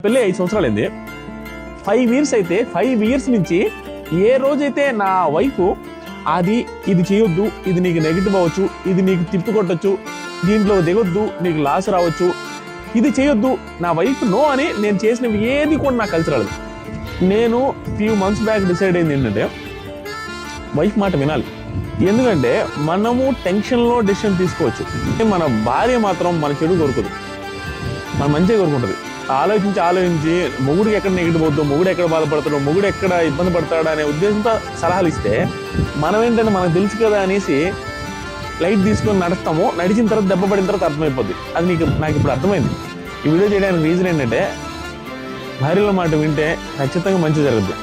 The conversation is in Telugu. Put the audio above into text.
పెళ్ళి 5 సంవత్సరాలు అయింది. 5 years అయితే 5 years నుంచి ఏ రోజైతే నా వైఫ్ ఇది చేయొద్దు, ఇది నీకు నెగిటివ్ అవ్వచ్చు, ఇది నీకు తిప్పి కొట్టచ్చు, దీంట్లో దిగొద్దు, నీకు లాస్ రావచ్చు, ఇది చేయొద్దు, నా వైఫ్ నో అని నేను చేసినవి ఏది కూడా నాకు కలిసి రాలేదు. నేను ఫ్యూ మంత్స్ బ్యాక్ డిసైడ్ అయింది ఏంటంటే వైఫ్ మాట వినాలి. ఎందుకంటే మనము టెన్షన్లో డెసిషన్ తీసుకోవచ్చు, మన భార్య మాత్రం మన చెడు కోరుకోదు, మన మంచిగా కోరుకుంటుంది. ఆలోచించి మొగుడికి ఎక్కడ నెగిటివ్ అవుతుందో, మొగుడు ఎక్కడ బాధపడతాడో, మొగుడు ఎక్కడ ఇబ్బంది పడతాడో అనే ఉద్దేశంతో సలహాలు ఇస్తే మనం ఏంటంటే మనకు తెలుసు కదా అనేసి లైట్ తీసుకొని నడుస్తాము. నడిచిన తర్వాత దెబ్బ పడిన తర్వాత అర్థమైపోద్ది. అది నాకు ఇప్పుడు అర్థమైంది. ఈ వీడియో చేయడానికి రీజన్ ఏంటంటే భార్యల మాట వింటే ఖచ్చితంగా మంచి జరుగుద్ది.